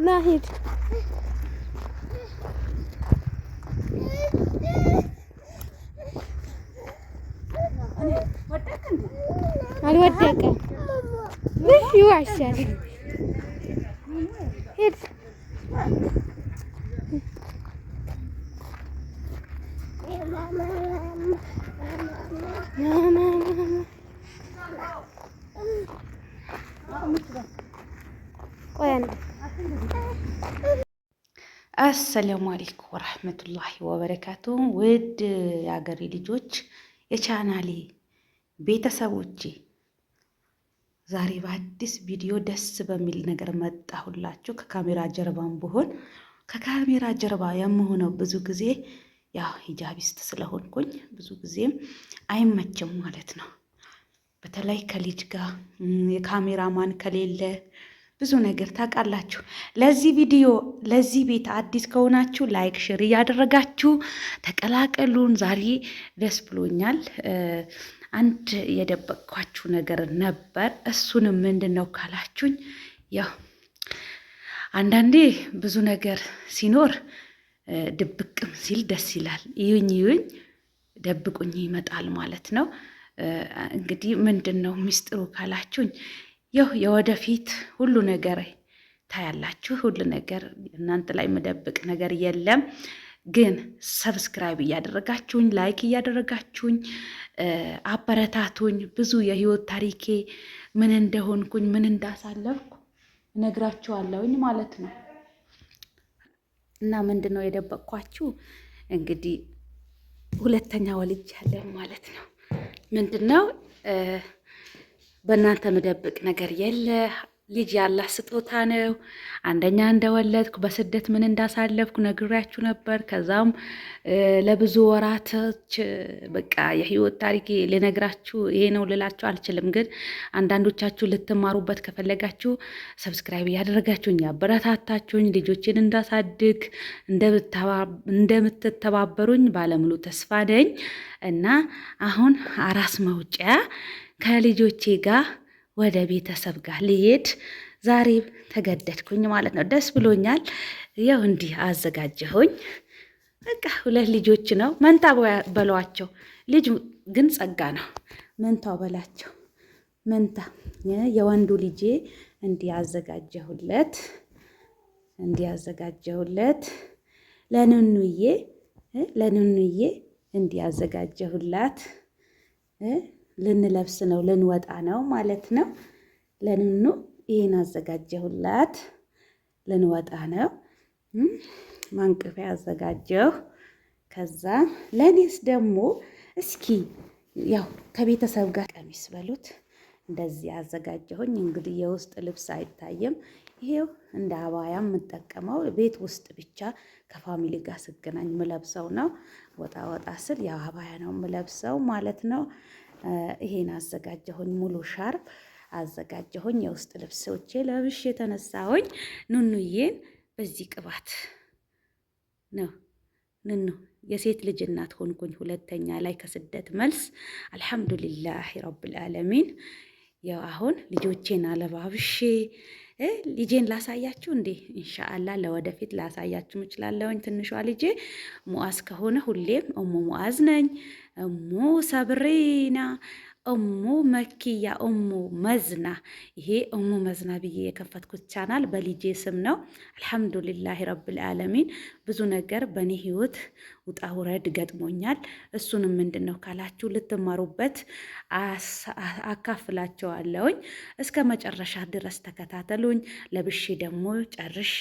ናሂድ አልወደቀም። ይዋሻል። ሂድ አሰላሙ አለይኩም ወራህመቱላሂ ወበረካቱ። ውድ የአገሬ ልጆች የቻናሌ ቤተሰቦቼ ዛሬ በአዲስ ቪዲዮ ደስ በሚል ነገር መጣሁላችሁ። ከካሜራ ጀርባም ብሆን ከካሜራ ጀርባ የምሆነው ብዙ ጊዜ ያው ሂጃቢስት ስለሆንኩኝ ብዙ ጊዜም አይመችም ማለት ነው። በተለይ ከልጅ ጋር የካሜራማን ከሌለ ብዙ ነገር ታውቃላችሁ። ለዚህ ቪዲዮ ለዚህ ቤት አዲስ ከሆናችሁ ላይክ ሼር እያደረጋችሁ ተቀላቀሉን። ዛሬ ደስ ብሎኛል። አንድ የደበቅኳችሁ ነገር ነበር። እሱንም ምንድን ነው ካላችሁኝ፣ ያው አንዳንዴ ብዙ ነገር ሲኖር ድብቅም ሲል ደስ ይላል። ይዩኝ ይዩኝ ደብቁኝ ይመጣል ማለት ነው። እንግዲህ ምንድን ነው ሚስጥሩ ካላችሁኝ፣ ያው የወደፊት ሁሉ ነገር ታያላችሁ። ሁሉ ነገር እናንተ ላይ መደብቅ ነገር የለም። ግን ሰብስክራይብ እያደረጋችሁኝ ላይክ እያደረጋችሁኝ አበረታቱኝ። ብዙ የህይወት ታሪኬ ምን እንደሆንኩኝ ምን እንዳሳለፍኩ እነግራችኋለሁኝ ማለት ነው። እና ምንድን ነው የደበቅኳችሁ እንግዲህ ሁለተኛ ወልጅ ያለን ማለት ነው። ምንድን ነው በእናንተ መደብቅ ነገር የለ። ልጅ ያላህ ስጦታ ነው። አንደኛ እንደወለድኩ በስደት ምን እንዳሳለፍኩ ነግሬያችሁ ነበር። ከዛም ለብዙ ወራቶች በቃ የህይወት ታሪክ ልነግራችሁ ይሄ ነው ልላችሁ አልችልም። ግን አንዳንዶቻችሁ ልትማሩበት ከፈለጋችሁ ሰብስክራይብ እያደረጋችሁኝ ያበረታታችሁኝ ልጆችን እንዳሳድግ እንደምትተባበሩኝ ባለሙሉ ተስፋ ነኝ እና አሁን አራስ መውጫ ከልጆቼ ጋር ወደ ቤተሰብ ጋር ልሄድ ዛሬ ተገደድኩኝ ማለት ነው። ደስ ብሎኛል። ያው እንዲህ አዘጋጀሁኝ። በቃ ሁለት ልጆች ነው። መንታ በሏቸው። ልጅ ግን ጸጋ ነው። መንታው በላቸው። መንታ የወንዱ ልጄ እንዲህ አዘጋጀሁለት ለኑኑዬ እንዲህ አዘጋጀሁላት። ልንለብስ ነው ልንወጣ ነው ማለት ነው። ለኑኑ ይሄን አዘጋጀሁላት። ልንወጣ ነው። ማንቀፊያ አዘጋጀሁ። ከዛ ለኔስ ደግሞ እስኪ ያው ከቤተሰብ ጋር ቀሚስ በሉት እንደዚህ አዘጋጀሁኝ። እንግዲህ የውስጥ ልብስ አይታይም። ይሄው እንደ አባያ የምጠቀመው ቤት ውስጥ ብቻ ከፋሚሊ ጋር ስገናኝ ምለብሰው ነው። ወጣ ስል ያው አባያ ነው ምለብሰው ማለት ነው። ይሄን አዘጋጀሁኝ። ሙሉ ሻርፕ አዘጋጀሁኝ። የውስጥ ልብሶቼ ለብሼ የተነሳሁኝ። ኑኑዬን በዚህ ቅባት ነው። ኑኑ የሴት ልጅ እናት ሆንኩኝ ሁለተኛ ላይ ከስደት መልስ። አልሐምዱሊላህ ረብል ዓለሚን። ያው አሁን ልጆቼን አለባብሼ ልጄን ላሳያችሁ እንዴ ኢንሻአላህ ለወደፊት ላሳያችሁ እችላለሁኝ። ትንሿ ልጄ ሙአዝ ከሆነ ሁሌም እሙ ሙአዝ ነኝ። እሙ ሰብሪና፣ እሙ መኪያ፣ እሙ መዝና። ይሄ እሙ መዝና ብዬ የከፈትኩት ቻናል በልጄ ስም ነው። አልሐምዱሊላህ ረብል ዓለሚን። ብዙ ነገር በእኔ ህይወት ውጣ ውረድ ገጥሞኛል። እሱንም ምንድን ነው ካላችሁ ልትማሩበት አካፍላቸዋለሁኝ። እስከ መጨረሻ ድረስ ተከታተሉኝ። ለብሼ ደግሞ ጨርሼ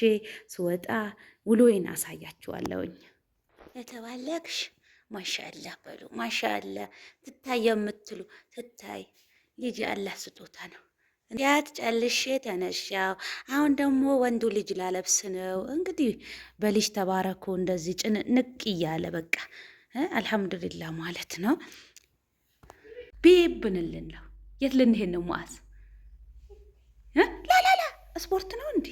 ስወጣ ውሎዬን አሳያችኋለሁኝ። የተባለክሽ ማሻአላ በሉ። ማሻአላ ትታይ የምትሉ ትታይ። ልጅ አላህ ስጦታ ነው። እንዲያት ጨልሼ ተነሻው። አሁን ደግሞ ወንዱ ልጅ ላለብስ ነው። እንግዲህ በልጅ ተባረኩ። እንደዚህ ጭንቅ እያለ በቃ አልሐምዱሊላህ ማለት ነው። ቢብንልን ነው። የት ልንሄድ ነው ሙአዝ? ላላላ ስፖርት ነው እንዴ?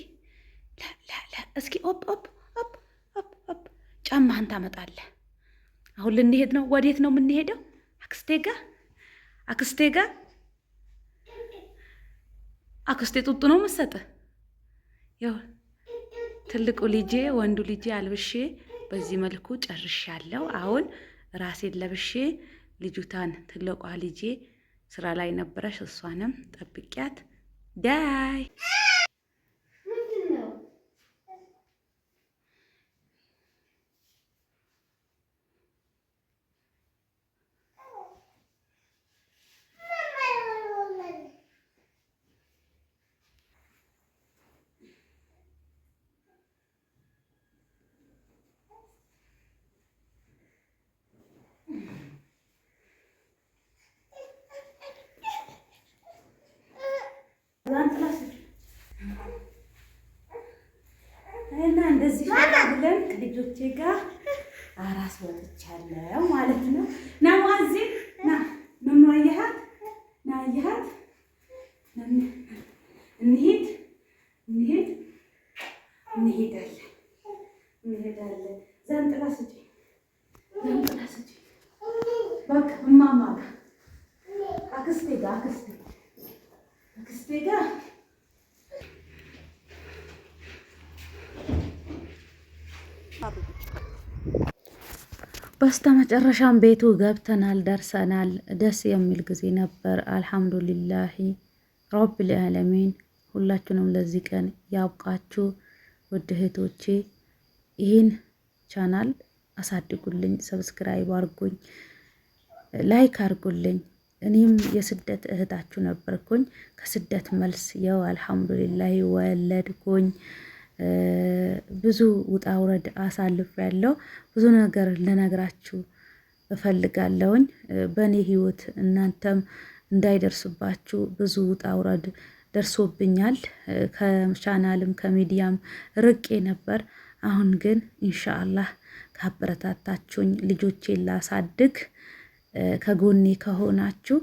ላላ እስኪ ኦፕ ኦፕ ኦፕ ኦፕ ኦፕ ጫማህን ታመጣለህ። አሁን ልንሄድ ነው። ወዴት ነው የምንሄደው? አክስቴ ጋር አክስቴ ጡጡ ነው የምትሰጥህ። ትልቁ ልጄ ወንዱ ልጄ አልብሼ በዚህ መልኩ ጨርሻለሁ። አሁን ራሴን ለብሼ ልጁታን ትልቋ ልጄ ስራ ላይ ነበረች፣ እሷንም ጠብቂያት ዳይ እና እንደዚህ ብለን ከልጆቼ ጋር አራስ ወጥቻለሁ ማለት ነው። ና ዋዚ ና ምን ወያሃት ና ያሃት እንሂድ እንሄዳለን። ዘንጥላ ስጪኝ በቃ እማማ ጋር አክስቴ ጋር በስተመጨረሻም ቤቱ ገብተናል፣ ደርሰናል። ደስ የሚል ጊዜ ነበር። አልሐምዱሊላሂ ረብል ዓለሚን። ሁላችሁንም ለዚህ ቀን ያብቃችሁ። ውድ እህቶቼ ይህን ቻናል አሳድጉልኝ፣ ሰብስክራይብ አርጉኝ፣ ላይክ አርጉልኝ። እኔም የስደት እህታችሁ ነበርኩኝ። ከስደት መልስ ያው አልሐምዱሊላሂ ወለድኩኝ። ብዙ ውጣ ውረድ አሳልፍ ያለው ብዙ ነገር ልነግራችሁ እፈልጋለሁኝ። በእኔ ህይወት እናንተም እንዳይደርስባችሁ ብዙ ውጣ ውረድ ደርሶብኛል። ከቻናልም ከሚዲያም ርቄ ነበር። አሁን ግን ኢንሻአላህ ካበረታታችሁኝ ልጆቼን ላሳድግ ከጎኔ ከሆናችሁ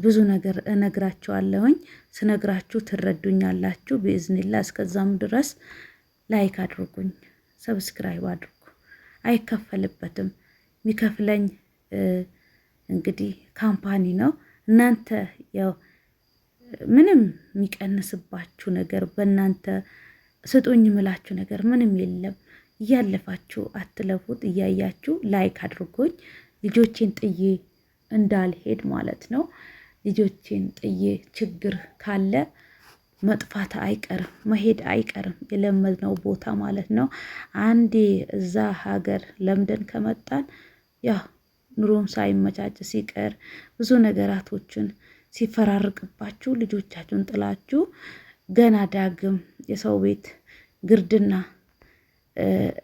ብዙ ነገር እነግራችኋለሁኝ። ስነግራችሁ ትረዱኛላችሁ ቢኢዝኒላህ። እስከዛም ድረስ ላይክ አድርጉኝ፣ ሰብስክራይብ አድርጉ። አይከፈልበትም። የሚከፍለኝ እንግዲህ ካምፓኒ ነው። እናንተ ያው ምንም የሚቀንስባችሁ ነገር በእናንተ ስጡኝ ምላችሁ ነገር ምንም የለም። እያለፋችሁ አትለፉት። እያያችሁ ላይክ አድርጉኝ። ልጆቼን ጥዬ እንዳልሄድ ማለት ነው። ልጆቼን ጥዬ ችግር ካለ መጥፋት አይቀርም፣ መሄድ አይቀርም። የለመድነው ቦታ ማለት ነው። አንዴ እዛ ሀገር ለምደን ከመጣን ያ ኑሮም ሳይመቻች ሲቀር ብዙ ነገራቶችን ሲፈራርቅባችሁ ልጆቻችሁን ጥላችሁ ገና ዳግም የሰው ቤት ግርድና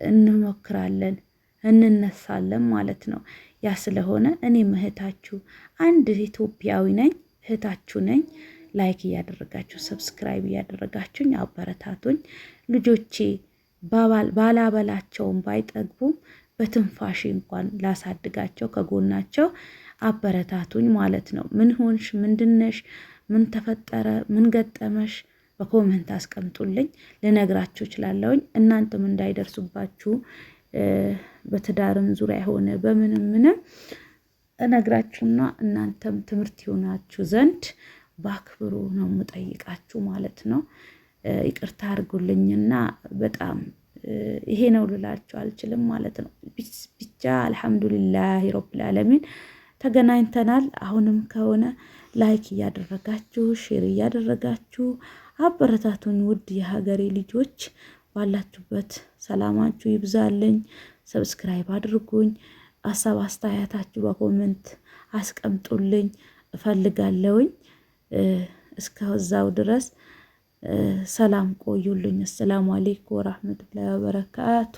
እንሞክራለን እንነሳለን ማለት ነው። ያ ስለሆነ እኔም እህታችሁ አንድ ኢትዮጵያዊ ነኝ፣ እህታችሁ ነኝ። ላይክ እያደረጋችሁ ሰብስክራይብ እያደረጋችሁኝ አበረታቱኝ። ልጆቼ ባላበላቸውም ባይጠግቡም በትንፋሽ እንኳን ላሳድጋቸው ከጎናቸው አበረታቱኝ ማለት ነው። ምን ሆንሽ፣ ምንድነሽ፣ ምን ተፈጠረ፣ ምን ገጠመሽ በኮሜንት አስቀምጡልኝ፣ ልነግራችሁ እችላለሁኝ። እናንተም እንዳይደርሱባችሁ በትዳርም ዙሪያ ሆነ ምንም እነግራችሁና እናንተም ትምህርት ይሆናችሁ ዘንድ በአክብሩ ነው የምጠይቃችሁ ማለት ነው። ይቅርታ አድርጉልኝና በጣም ይሄ ነው ልላችሁ አልችልም ማለት ነው። ብቻ አልሐምዱሊላሂ ረብል ዓለሚን ተገናኝተናል። አሁንም ከሆነ ላይክ እያደረጋችሁ ሼር እያደረጋችሁ አበረታቱኝ። ውድ የሀገሬ ልጆች ባላችሁበት ሰላማችሁ ይብዛልኝ። ሰብስክራይብ አድርጉኝ። ሀሳብ አስተያየታችሁ በኮሜንት አስቀምጡልኝ እፈልጋለሁኝ። እስከዛው ድረስ ሰላም ቆዩልኝ። አሰላሙ አለይኩም ወራህመቱላሂ ወበረካቱ።